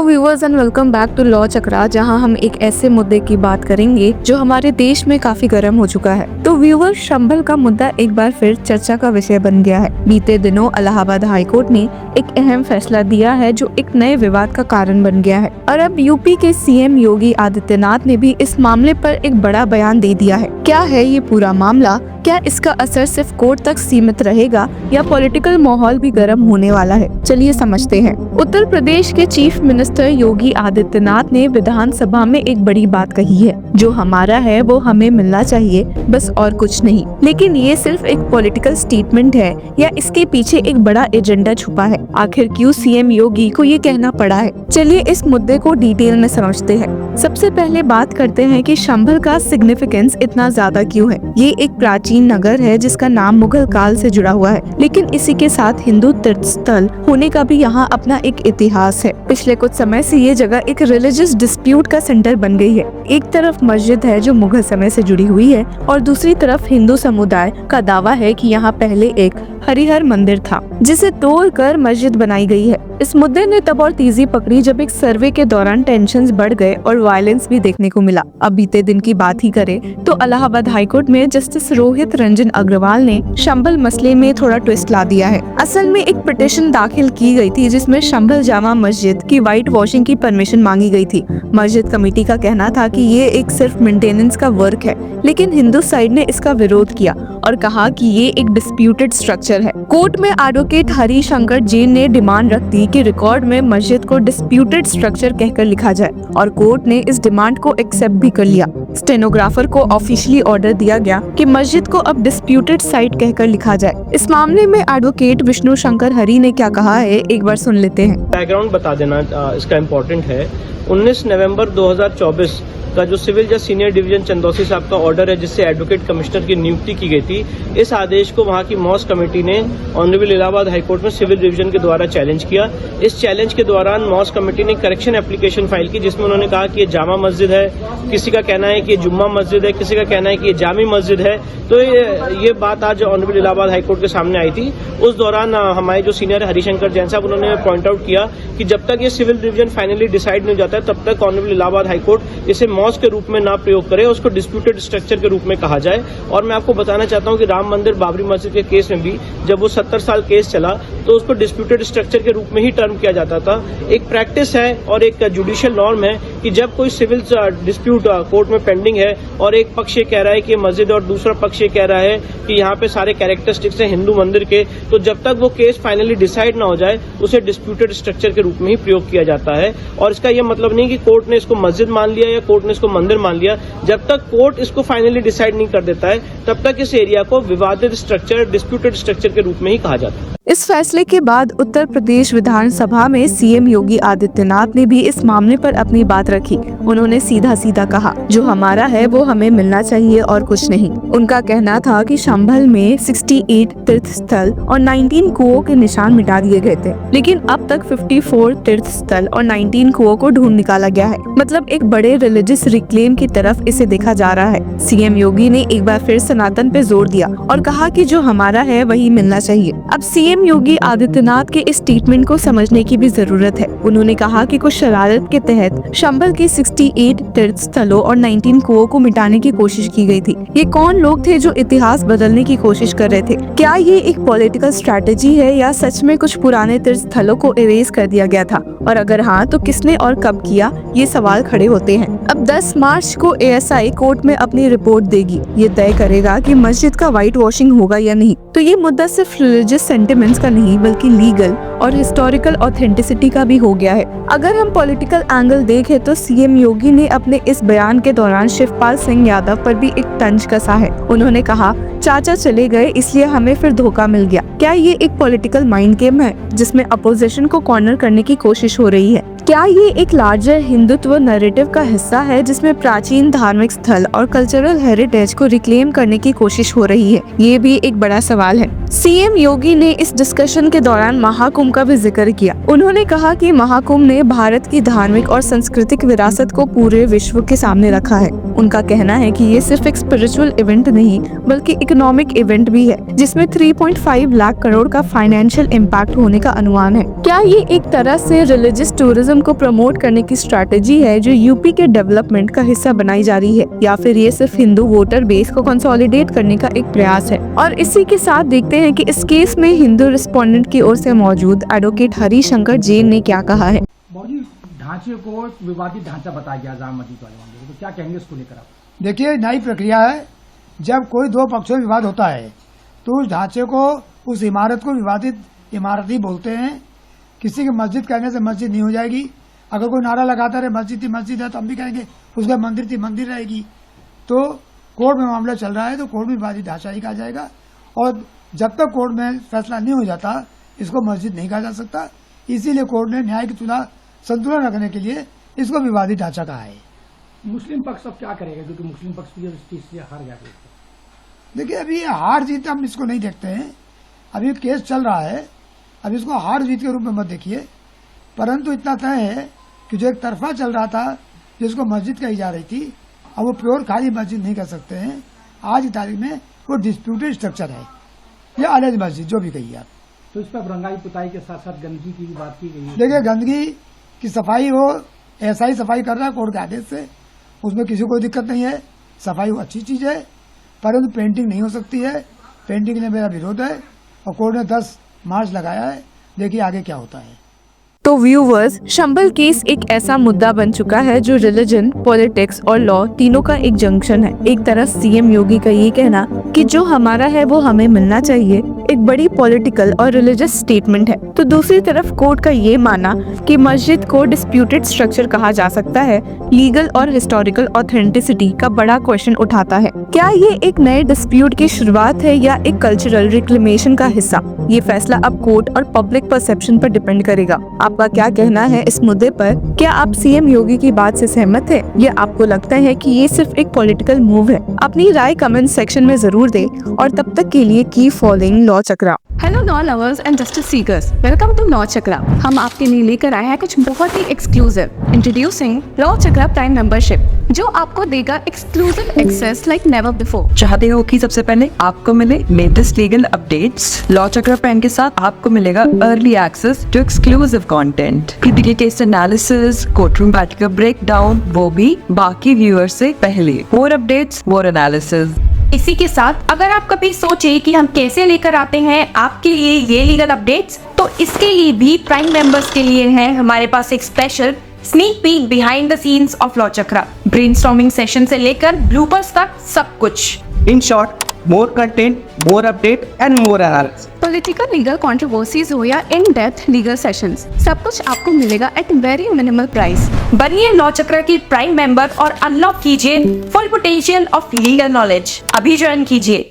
Hello viewers and welcome back to law Chakra, जहां हम एक ऐसे मुद्दे की बात करेंगे जो हमारे देश में काफी गर्म हो चुका है। तो व्यूअर्स, संभल का मुद्दा एक बार फिर चर्चा का विषय बन गया है। बीते दिनों इलाहाबाद हाईकोर्ट ने एक अहम फैसला दिया है जो एक नए विवाद का कारण बन गया है। और अब यूपी के सीएम योगी आदित्यनाथ ने भी इस मामले पर एक बड़ा बयान दे दिया है। क्या है ये पूरा मामला? क्या इसका असर सिर्फ कोर्ट तक सीमित रहेगा या पॉलिटिकल माहौल भी गर्म होने वाला है? चलिए समझते हैं। उत्तर प्रदेश के चीफ मिनिस्टर योगी आदित्यनाथ ने विधानसभा में एक बड़ी बात कही है, जो हमारा है वो हमें मिलना चाहिए, बस और कुछ नहीं। लेकिन ये सिर्फ एक पॉलिटिकल स्टेटमेंट है या इसके पीछे एक बड़ा एजेंडा छुपा है? आखिर क्यों सीएम योगी को ये कहना पड़ा है? चलिए इस मुद्दे को डिटेल में समझते हैं। सबसे पहले बात करते हैं कि संभल का सिग्निफिकेंस इतना ज्यादा क्यों है। ये एक प्राचीन नगर है जिसका नाम मुगल काल से जुड़ा हुआ है, लेकिन इसी के साथ हिंदू तीर्थ स्थल होने का भी यहाँ अपना एक इतिहास है। पिछले कुछ समय से ये जगह एक रिलीजियस डिस्प्यूट का सेंटर बन गई है। एक तरफ मस्जिद है जो मुगल समय से जुड़ी हुई है और दूसरी तरफ हिंदू समुदाय का दावा है कि यहाँ पहले एक हरिहर मंदिर था जिसे तोड़कर मस्जिद बनाई गई है। इस मुद्दे ने तब और तेजी पकड़ी जब एक सर्वे के दौरान टेंशन्स बढ़ गए और वायलेंस भी देखने को मिला। अब बीते दिन की बात ही करें तो इलाहाबाद हाईकोर्ट में जस्टिस रोहित रंजन अग्रवाल ने संभल मसले में थोड़ा ट्विस्ट ला दिया है। असल में एक पिटीशन दाखिल की गई थी जिसमें संभल जामा मस्जिद की व्हाइट वॉशिंग की परमिशन मांगी गई थी। मस्जिद कमेटी का कहना था कि ये एक सिर्फ मेंटेनेंस का वर्क है, लेकिन हिंदू साइड ने इसका विरोध किया और कहा कि ये एक डिस्प्यूटेड स्ट्रक्चर है। कोर्ट में एडवोकेट हरिशंकर जैन ने डिमांड रख दी कि रिकॉर्ड में मस्जिद को डिस्प्यूटेड स्ट्रक्चर कहकर लिखा जाए और कोर्ट ने इस डिमांड को एक्सेप्ट भी कर लिया। स्टेनोग्राफर को ऑफिशियली ऑर्डर दिया गया कि मस्जिद को अब डिस्प्यूटेड साइट कहकर लिखा जाए। इस मामले में एडवोकेट विष्णु शंकर हरि ने क्या कहा है, एक बार सुन लेते हैं। बैकग्राउंड बता देना इसका इम्पोर्टेंट है। 19 नवंबर 2024 का जो सिविल जज सीनियर डिवीजन चंदौसी साहब का ऑर्डर है जिससे एडवोकेट कमिश्नर की नियुक्ति की गई थी, इस आदेश को वहां की मॉस कमेटी ने ऑनरेबल इलाहाबाद हाईकोर्ट में सिविल डिवीजन के द्वारा चैलेंज किया। इस चैलेंज के दौरान मॉस कमेटी ने करेक्शन एप्लीकेशन फाइल की जिसमें उन्होंने कहा कि ये जामा मस्जिद है, किसी का कहना है कि ये जुम्मा मस्जिद है, किसी का कहना है कि ये जामी मस्जिद है। तो ये बात आज ऑनरेबल इलाहाबाद हाईकोर्ट के सामने आई थी। उस दौरान हमारे जो सीनियर हरिशंकर जैन साहब उन्होंने पॉइंट आउट किया कि जब तक ये सिविल डिवीजन फाइनली डिसाइड नहीं हो जाता है तब तक ऑनरेबल इलाहाबाद हाईकोर्ट इसे मॉस के रूप में ना प्रयोग करे, उसको डिस्प्यूटेड स्ट्रक्चर के रूप में कहा जाए। और मैं आपको बताना चाहता हूं कि राम मंदिर बाबरी मस्जिद के केस में भी जब वो 70 साल केस चला तो उसको डिस्प्यूटेड स्ट्रक्चर के रूप में ही टर्म किया जाता था। एक प्रैक्टिस है और एक जुडिशियल नॉर्म है कि जब कोई सिविल डिस्प्यूट कोर्ट में पेंडिंग है और एक पक्ष ये कह रहा है कि मस्जिद और दूसरा पक्ष ये कह रहा है कि यहाँ पे सारे कैरेक्टरिस्टिक्स हैं हिंदू मंदिर के, तो जब तक वो केस फाइनली डिसाइड ना हो जाए उसे डिस्प्यूटेड स्ट्रक्चर के रूप में ही प्रयोग किया जाता है। और इसका यह मतलब नहीं कि कोर्ट ने इसको मस्जिद मान लिया या कोर्ट ने इसको मंदिर मान लिया। जब तक कोर्ट इसको फाइनली डिसाइड नहीं कर देता है तब तक इस एरिया को विवादित स्ट्रक्चर, डिस्प्यूटेड स्ट्रक्चर के रूप में ही कहा जाता है। इस फैसले के बाद उत्तर प्रदेश विधानसभा में सीएम योगी आदित्यनाथ ने भी इस मामले पर अपनी बात रखी। उन्होंने सीधा सीधा कहा, जो हमारा है वो हमें मिलना चाहिए और कुछ नहीं। उनका कहना था कि संभल में 68 तीर्थ स्थल और 19 कुओं के निशान मिटा दिए गए थे, लेकिन अब तक 54 तीर्थ स्थल और 19 कुओं को ढूंढ निकाला गया है। मतलब एक बड़े रिलीजियस रिक्लेम की तरफ इसे देखा जा रहा है। सीएम योगी ने एक बार फिर सनातन पे जोर दिया और कहा कि जो हमारा है वही मिलना चाहिए। अब सीएम योगी आदित्यनाथ के इस स्टेटमेंट को समझने की भी जरूरत है। उन्होंने कहा कि कुछ शरारत के तहत संभल के 68 तीर्थ स्थलों और 19 कुओं को मिटाने की कोशिश की गई थी। ये कौन लोग थे जो इतिहास बदलने की कोशिश कर रहे थे? क्या ये एक पॉलिटिकल स्ट्रैटेजी है या सच में कुछ पुराने तीर्थ स्थलों को इरेज कर दिया गया था? और अगर हाँ तो किसने और कब किया? ये सवाल खड़े होते हैं। अब 10 मार्च को एएसआई कोर्ट में अपनी रिपोर्ट देगी। ये तय करेगा कि मस्जिद का व्हाइट वॉशिंग होगा या नहीं। तो ये मुद्दा सिर्फ रिलीजियस सेंटिमेंट्स का नहीं बल्कि लीगल और हिस्टोरिकल ऑथेंटिसिटी का भी हो गया है। अगर हम पॉलिटिकल एंगल देखें तो सीएम योगी ने अपने इस बयान के दौरान शिवपाल सिंह यादव पर भी एक तंज कसा है। उन्होंने कहा, चाचा चले गए इसलिए हमें फिर धोखा मिल गया। क्या ये एक पॉलिटिकल माइंड गेम है जिसमें अपोजिशन को कॉर्नर करने की कोशिश हो रही है? क्या ये एक लार्जर हिंदुत्व नैरेटिव का हिस्सा है जिसमें प्राचीन धार्मिक स्थल और कल्चरल हेरिटेज को रिक्लेम करने की कोशिश हो रही है? ये भी एक बड़ा सवाल है। सीएम योगी ने इस डिस्कशन के दौरान महाकुंभ का भी जिक्र किया। उन्होंने कहा कि महाकुंभ ने भारत की धार्मिक और सांस्कृतिक विरासत को पूरे विश्व के सामने रखा है। उनका कहना है कि ये सिर्फ एक स्पिरिचुअल इवेंट नहीं बल्कि इकोनॉमिक इवेंट भी है जिसमें 3.5 लाख करोड़ का फाइनेंशियल इम्पैक्ट होने का अनुमान है। क्या ये एक तरह से रिलीजियस टूरिज्म सिस्टम को प्रमोट करने की स्ट्रैटेजी है जो यूपी के डेवलपमेंट का हिस्सा बनाई जा रही है, या फिर ये सिर्फ हिंदू वोटर बेस को कंसोलिडेट करने का एक प्रयास है। और इसी के साथ देखते हैं कि इस केस में हिंदू रिस्पोंडेंट की ओर से मौजूद एडवोकेट हरिशंकर जैन ने क्या कहा है। मौजूद ढांचे को विवादित ढांचा बताया गया जाम मस्जिद वाले मामले को, तो क्या कहेंगे इसको लेकर आप? देखिए, नई प्रक्रिया है। जब कोई दो पक्षों में विवाद होता है तो उस ढांचे को, उस इमारत को विवादित इमारत ही बोलते हैं। किसी की मस्जिद कहने से मस्जिद नहीं हो जाएगी। अगर कोई नारा लगाता रहे मस्जिद थी मस्जिद है, तो हम भी कहेंगे उसका मंदिर थी मंदिर रहेगी। तो कोर्ट में मामला चल रहा है तो कोर्ट में विवादित ढांचा ही कहा जाएगा, और जब तक कोर्ट में फैसला नहीं हो जाता इसको मस्जिद नहीं कहा जा सकता। इसीलिए कोर्ट ने न्याय की संतुलन रखने के लिए इसको विवादित ढांचा कहा है। मुस्लिम पक्ष अब क्या करेगा, क्योंकि मुस्लिम पक्ष भी इस चीज से हार गया है? देखिए, अभी हार जीत हम इसको नहीं देखते हैं। अभी केस चल रहा है, अब इसको हार जीत के रूप में मत देखिए। परंतु इतना तय है कि जो एक तरफा चल रहा था जिसको मस्जिद कही जा रही थी, अब वो प्योर खाली मस्जिद नहीं कर सकते हैं। आज की तारीख में वो डिस्प्यूटेड स्ट्रक्चर है या अलग मस्जिद, जो भी कहिए आप। तो इस पर रंगाई पुताई के साथ साथ गंदगी की भी बात की गई है। देखिए, गंदगी की सफाई हो, ऐसा ही सफाई कर रहा है कोर्ट के आदेश से, उसमें किसी को दिक्कत नहीं है। सफाई वो अच्छी चीज है, परंतु पेंटिंग नहीं हो सकती है। पेंटिंग ने मेरा विरोध है और कोर्ट ने 10 मार्च लगाया है। देखिए आगे क्या होता है। तो व्यूवर्स, शंभल केस एक ऐसा मुद्दा बन चुका है जो रिलीजन, पॉलिटिक्स और लॉ तीनों का एक जंक्शन है। एक तरफ सीएम योगी का ये कहना कि जो हमारा है वो हमें मिलना चाहिए एक बड़ी पॉलिटिकल और रिलीजियस स्टेटमेंट है, तो दूसरी तरफ कोर्ट का ये माना कि मस्जिद को डिस्प्यूटेड स्ट्रक्चर कहा जा सकता है, लीगल और हिस्टोरिकल ऑथेंटिसिटी का बड़ा क्वेश्चन उठाता है। क्या ये एक नए डिस्प्यूट की शुरुआत है या एक कल्चरल रिक्लेमेशन का हिस्सा? ये फैसला अब कोर्ट और पब्लिक परसेप्शन पर डिपेंड करेगा। आपका क्या कहना है इस मुद्दे पर? क्या आप सीएम योगी की बात से सहमत है या आपको लगता है कि ये सिर्फ एक पॉलिटिकल मूव है? अपनी राय कमेंट सेक्शन में जरूर दें, और तब तक के लिए keep following law Chakra. Hello law lovers and justice seekers, welcome to law Chakra. हम आपके लिए लेकर आए हैं कुछ बहुत ही exclusive. Introducing law Chakra prime membership, जो आपको देगा exclusive access like never before. चाहते हो कि सबसे पहले आपको मिले latest legal updates? Law Chakra prime के साथ आपको मिलेगा early access to exclusive content, critical case analysis, courtroom battle का ब्रेकडाउन, वो भी बाकी व्यूअर्स से पहले। मोर अपडेट्स, मोर एनालिसिस। इसी के साथ अगर आप कभी सोचे कि हम कैसे लेकर आते हैं आपके लिए ये लीगल अपडेट्स, तो इसके लिए भी प्राइम मेंबर्स के लिए है हमारे पास एक special sneak peek behind the scenes of law chakra. Brainstorming session से लेकर ब्लूपर्स तक सब कुछ। In short, more content, more update and more analysis. Political legal controversies हो या इन डेप्थ लीगल सेशंस, सब कुछ आपको मिलेगा एट वेरी मिनिमल प्राइस। बनिए लॉ चक्र की प्राइम मेंबर और अनलॉक कीजिए full potential of legal knowledge. अभी ज्वाइन कीजिए।